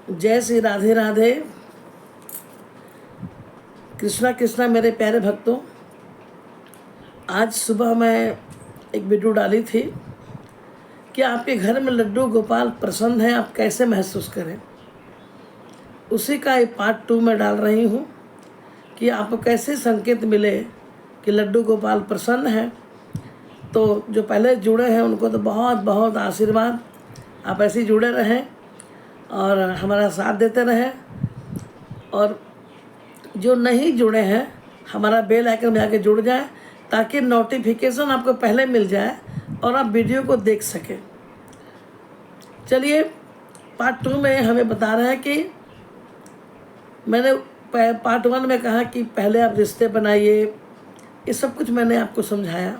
जय श्री राधे राधे। कृष्णा कृष्णा मेरे प्यारे भक्तों, आज सुबह मैं एक वीडियो डाली थी कि आपके घर में लड्डू गोपाल प्रसन्न है, आप कैसे महसूस करें। उसी का एक पार्ट 2 में डाल रही हूँ कि आपको कैसे संकेत मिले कि लड्डू गोपाल प्रसन्न है। तो जो पहले जुड़े हैं उनको तो बहुत बहुत आशीर्वाद, आप ऐसे ही जुड़े रहें और हमारा साथ देते रहें। और जो नहीं जुड़े हैं हमारा बेल आइकन में आके जुड़ जाए ताकि नोटिफिकेशन आपको पहले मिल जाए और आप वीडियो को देख सकें। चलिए, पार्ट 2 में हमें बता रहे हैं कि मैंने पार्ट 1 में कहा कि पहले आप रिश्ते बनाइए, ये सब कुछ मैंने आपको समझाया।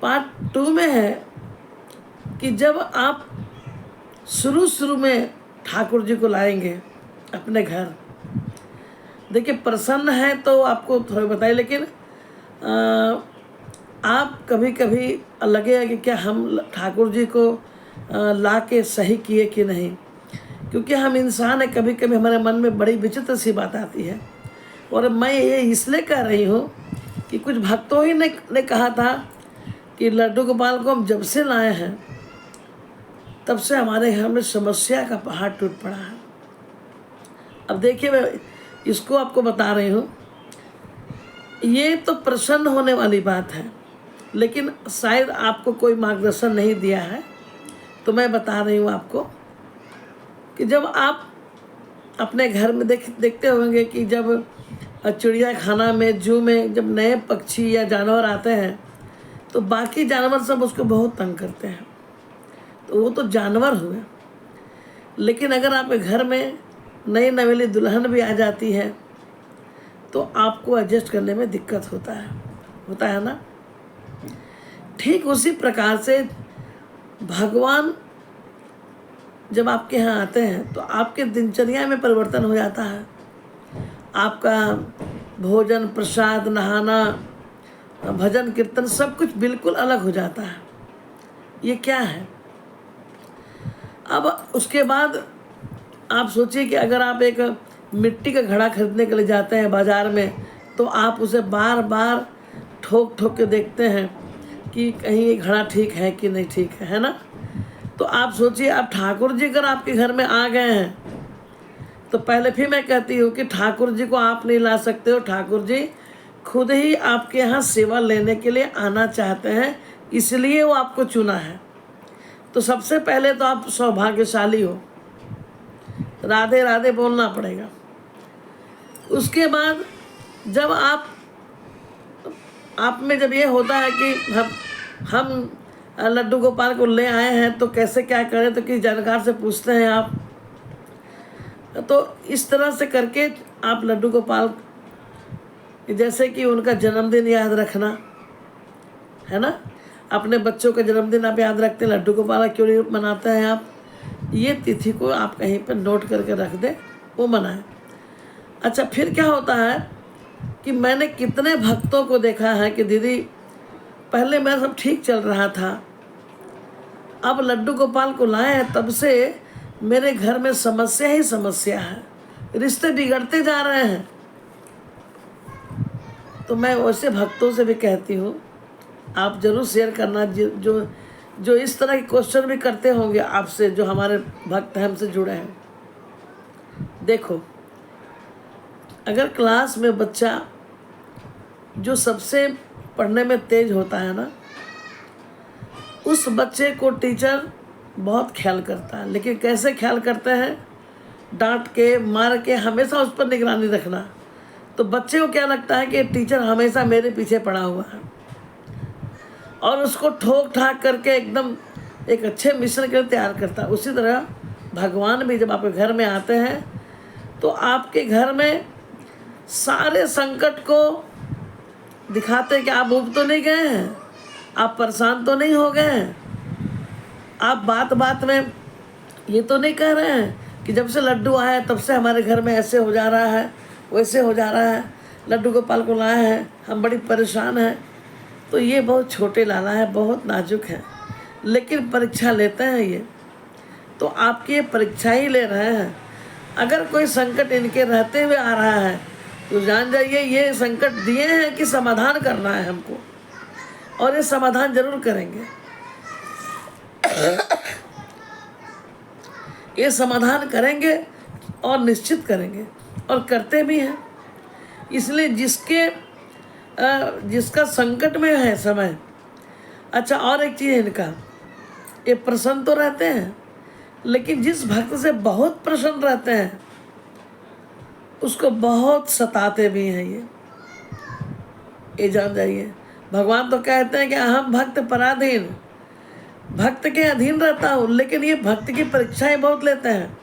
पार्ट 2 में है कि जब आप शुरू में ठाकुर जी को लाएंगे अपने घर, देखिए प्रसन्न है तो आपको थोड़ा बताइए, लेकिन आप कभी कभी लगेगा कि क्या हम ठाकुर जी को ला के सही किए कि नहीं, क्योंकि हम इंसान है, कभी कभी हमारे मन में बड़ी विचित्र सी बात आती है। और मैं ये इसलिए कह रही हूँ कि कुछ भक्तों ही ने कहा था कि लड्डू गोपाल को हम जब से लाए हैं तब से हमारे घर में समस्या का पहाड़ टूट पड़ा है। अब देखिए, मैं इसको आपको बता रही हूँ, ये तो प्रसन्न होने वाली बात है, लेकिन शायद आपको कोई मार्गदर्शन नहीं दिया है, तो मैं बता रही हूँ आपको कि जब आप अपने घर में देखते होंगे कि जब चिड़िया खाना में, जू में जब नए पक्षी या जानवर आते हैं तो बाकी जानवर सब उसको बहुत तंग करते हैं, तो वो तो जानवर हुए। लेकिन अगर आपके घर में नई नवेली दुल्हन भी आ जाती है तो आपको एडजस्ट करने में दिक्कत होता है ना। ठीक उसी प्रकार से भगवान जब आपके यहाँ आते हैं तो आपके दिनचर्या में परिवर्तन हो जाता है। आपका भोजन, प्रसाद, नहाना, भजन, कीर्तन सब कुछ बिल्कुल अलग हो जाता है। ये क्या है? अब उसके बाद आप सोचिए कि अगर आप एक मिट्टी का घड़ा खरीदने के लिए जाते हैं बाज़ार में, तो आप उसे बार बार ठोक के देखते हैं कि कहीं ये घड़ा ठीक है कि नहीं ठीक है ना। तो आप सोचिए, आप ठाकुर जी अगर आपके घर में आ गए हैं तो पहले फिर मैं कहती हूँ कि ठाकुर जी को आप नहीं ला सकते हो। ठाकुर जी खुद ही आपके यहाँ सेवा लेने के लिए आना चाहते हैं, इसलिए वो आपको चुना है। तो सबसे पहले तो आप सौभाग्यशाली हो, राधे राधे बोलना पड़ेगा। उसके बाद जब आप में जब ये होता है कि हम लड्डू गोपाल को ले आए हैं तो कैसे क्या करें, तो किसी जानकार से पूछते हैं आप। तो इस तरह से करके आप लड्डू गोपाल, जैसे कि उनका जन्मदिन याद रखना है ना, अपने बच्चों का जन्मदिन आप याद रखते हैं, लड्डू गोपाल क्यों नहीं मनाते हैं आप, ये तिथि को आप कहीं पर नोट करके रख दें, वो मनाएं। अच्छा, फिर क्या होता है कि मैंने कितने भक्तों को देखा है कि दीदी पहले मेरा सब ठीक चल रहा था, अब लड्डू गोपाल को लाए हैं तब से मेरे घर में समस्या ही समस्या है, रिश्ते बिगड़ते जा रहे हैं। तो मैं वैसे भक्तों से भी कहती हूँ, आप ज़रूर शेयर करना जो इस तरह के क्वेश्चन भी करते होंगे आपसे, जो हमारे भक्त हैं, हमसे जुड़े हैं। देखो, अगर क्लास में बच्चा जो सबसे पढ़ने में तेज होता है ना, उस बच्चे को टीचर बहुत ख्याल करता है। लेकिन कैसे ख्याल करते हैं? डांट के, मार के, हमेशा उस पर निगरानी रखना। तो बच्चे को क्या लगता है कि टीचर हमेशा मेरे पीछे पड़ा हुआ है, और उसको ठोक ठाक करके एकदम एक अच्छे मिशन के लिए तैयार करता है। उसी तरह भगवान भी जब आपके घर में आते हैं तो आपके घर में सारे संकट को दिखाते हैं कि आप उब तो नहीं गए हैं, आप परेशान तो नहीं हो गए हैं, आप बात बात में ये तो नहीं कह रहे हैं कि जब से लड्डू आया तब से हमारे घर में ऐसे हो जा रहा है, वैसे हो जा रहा है, लड्डू गोपाल को लाए हैं, हम बड़ी परेशान हैं। तो ये बहुत छोटे लाला है, बहुत नाजुक है, लेकिन परीक्षा लेते हैं ये। तो आपकी ये परीक्षा ही ले रहे हैं। अगर कोई संकट इनके रहते हुए आ रहा है तो जान जाइए ये संकट दिए हैं कि समाधान करना है हमको, और ये समाधान जरूर करेंगे। ये समाधान करेंगे और निश्चित करेंगे और करते भी हैं। इसलिए जिसका संकट में है समय। अच्छा, और एक चीज़ है इनका, ये प्रसन्न तो रहते हैं, लेकिन जिस भक्त से बहुत प्रसन्न रहते हैं उसको बहुत सताते भी हैं ये जान जाइए। भगवान तो कहते हैं कि हम भक्त पराधीन, भक्त के अधीन रहता हूँ, लेकिन ये भक्त की परीक्षाएं बहुत लेते हैं।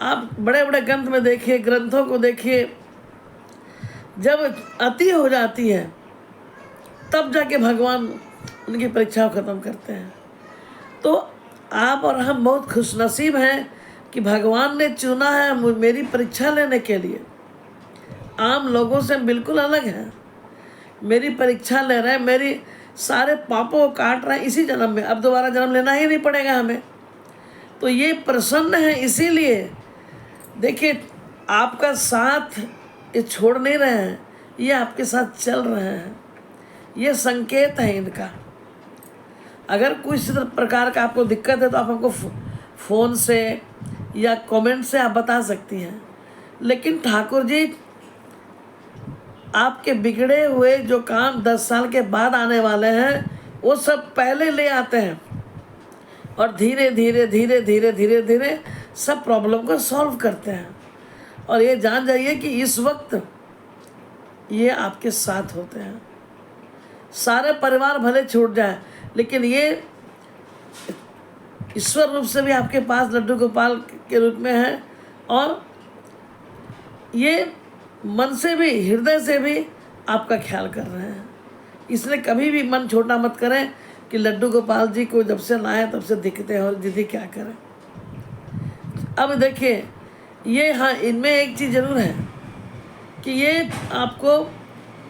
आप बड़े बड़े ग्रंथ में देखिए, ग्रंथों को देखिए, जब अति हो जाती है तब जाके भगवान उनकी परीक्षा को ख़त्म करते हैं। तो आप और हम बहुत खुशनसीब हैं कि भगवान ने चुना है मेरी परीक्षा लेने के लिए। आम लोगों से हम बिल्कुल अलग हैं। मेरी परीक्षा ले रहे हैं, मेरी सारे पापों को काट रहे हैं इसी जन्म में, अब दोबारा जन्म लेना ही नहीं पड़ेगा हमें। तो ये प्रसन्न है, इसीलिए देखिए आपका साथ ये छोड़ नहीं रहे हैं, ये आपके साथ चल रहे हैं। ये संकेत है इनका। अगर किसी प्रकार का आपको दिक्कत है तो आप हमको फ़ोन से या कमेंट से आप बता सकती हैं, लेकिन ठाकुर जी आपके बिगड़े हुए जो काम 10 साल के बाद आने वाले हैं वो सब पहले ले आते हैं और धीरे धीरे धीरे धीरे धीरे धीरे सब प्रॉब्लम को सॉल्व करते हैं। और ये जान जाइए कि इस वक्त ये आपके साथ होते हैं। सारे परिवार भले छूट जाए, लेकिन ये ईश्वर रूप से भी आपके पास लड्डू गोपाल के रूप में है, और ये मन से भी, हृदय से भी आपका ख्याल कर रहे हैं। इसलिए कभी भी मन छोटा मत करें कि लड्डू गोपाल जी को जब से लाए तब से दिखते हो दीदी क्या करें। अब देखिए ये, हाँ, इनमें एक चीज़ ज़रूर है कि ये आपको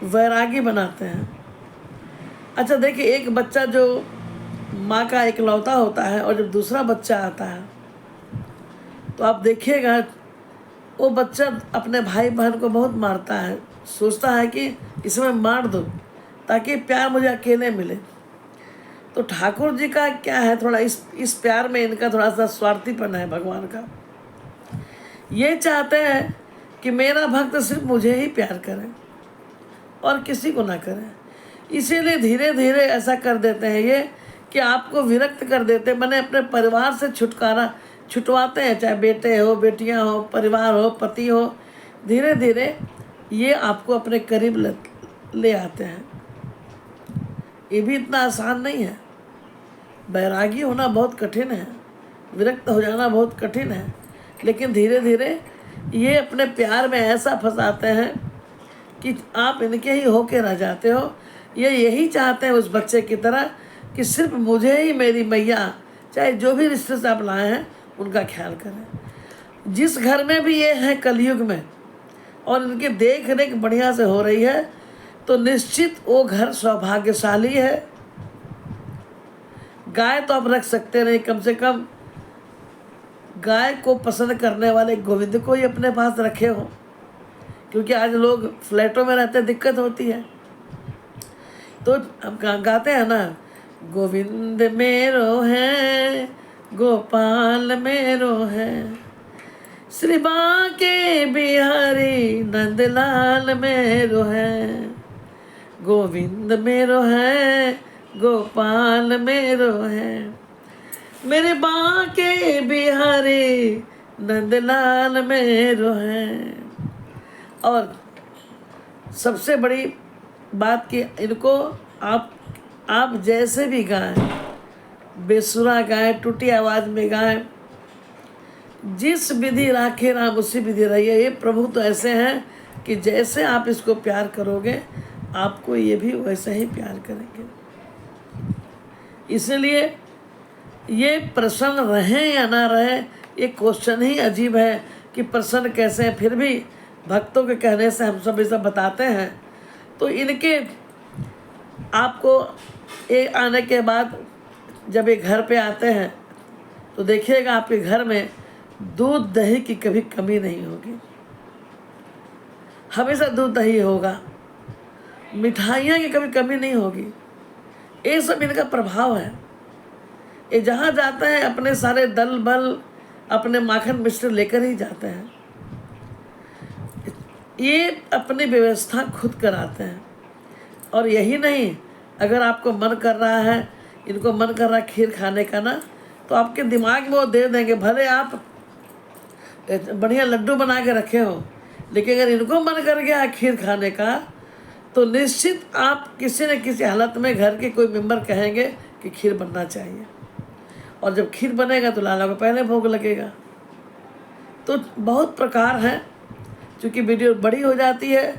वैरागी बनाते हैं। अच्छा देखिए, एक बच्चा जो माँ का इकलौता होता है और जब दूसरा बच्चा आता है तो आप देखिएगा वो बच्चा अपने भाई बहन को बहुत मारता है, सोचता है कि इसमें मार दो ताकि प्यार मुझे अकेले मिले। तो ठाकुर जी का क्या है, थोड़ा इस प्यार में इनका थोड़ा सा स्वार्थीपन है भगवान का। ये चाहते हैं कि मेरा भक्त सिर्फ मुझे ही प्यार करे और किसी को ना करे। इसीलिए धीरे धीरे ऐसा कर देते हैं ये कि आपको विरक्त कर देते हैं, मैंने अपने परिवार से छुटवाते हैं, चाहे बेटे हो, बेटियां हो, परिवार हो, पति हो। धीरे धीरे ये आपको अपने करीब ले आते हैं। ये भी इतना आसान नहीं है। बैरागी होना बहुत कठिन है, विरक्त हो जाना बहुत कठिन है, लेकिन धीरे धीरे ये अपने प्यार में ऐसा फंसाते हैं कि आप इनके ही होके रह जाते हो। ये यही चाहते हैं उस बच्चे की तरह कि सिर्फ मुझे ही मेरी मैया, चाहे जो भी रिश्ते से आप लाए हैं, उनका ख्याल करें। जिस घर में भी ये है कलयुग में और इनकी देख रेख बढ़िया से हो रही है तो निश्चित वो घर सौभाग्यशाली है। गाय तो आप रख सकते नहीं, कम से कम गाय को पसंद करने वाले गोविंद को ही अपने पास रखे हो, क्योंकि आज लोग फ्लैटों में रहते, दिक्कत होती है। तो हम गाते हैं ना, गोविंद मेरो है, गोपाल मेरो है, श्री बांके बिहारी नंदलाल मेरो है। गोविंद मेरो है, गोपाल मेरो है, मेरे बांके बिहारी नंदलाल मेरो है। और सबसे बड़ी बात कि इनको आप जैसे भी गाएं, बेसुरा गाएं, टूटी आवाज़ में गाएं, जिस विधि राखे राम उसी विधि रहिए। ये प्रभु तो ऐसे हैं कि जैसे आप इसको प्यार करोगे आपको ये भी वैसे ही प्यार करेंगे। इसलिए ये प्रसन्न रहें या ना रहें, ये क्वेश्चन ही अजीब है कि प्रसन्न कैसे हैं। फिर भी भक्तों के कहने से हम सब ये सब बताते हैं। तो इनके आपको एक आने के बाद जब ये घर पे आते हैं तो देखिएगा आपके घर में दूध दही की कभी कमी नहीं होगी, हमेशा दूध दही होगा, मिठाइयाँ की कभी कमी नहीं होगी। ये सब इनका प्रभाव है। ये जहाँ जाते हैं अपने सारे दल बल, अपने माखन मिश्र लेकर ही जाते हैं। ये अपनी व्यवस्था खुद कराते हैं। और यही नहीं, अगर आपको मन कर रहा है, इनको मन कर रहा है खीर खाने का ना, तो आपके दिमाग में वो दे देंगे। भले आप बढ़िया लड्डू बना के रखे हो, लेकिन अगर इनको मन कर गया खीर खाने का, तो निश्चित आप किसी न किसी हालत में घर के कोई मेंबर कहेंगे कि खीर बनना चाहिए। और जब खीर बनेगा तो लाला को पहले भोग लगेगा। तो बहुत प्रकार हैं। चूँकि वीडियो बड़ी हो जाती है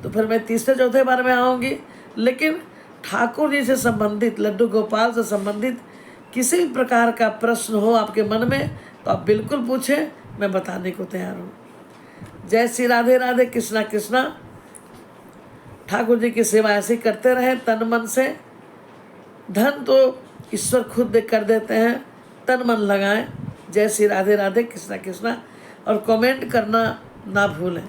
तो फिर मैं तीसरे चौथे बार में आऊँगी। लेकिन ठाकुर जी से संबंधित, लड्डू गोपाल से संबंधित किसी भी प्रकार का प्रश्न हो आपके मन में तो आप बिल्कुल पूछें, मैं बताने को तैयार हूँ। जय श्री राधे राधे, कृष्णा कृष्णा। ठाकुर जी की सेवा ऐसे करते रहे तन मन से। धन तो ईश्वर खुद कर देते हैं, तन मन लगाएं। जय श्री राधे राधे, कृष्णा कृष्णा। और कमेंट करना ना भूलें।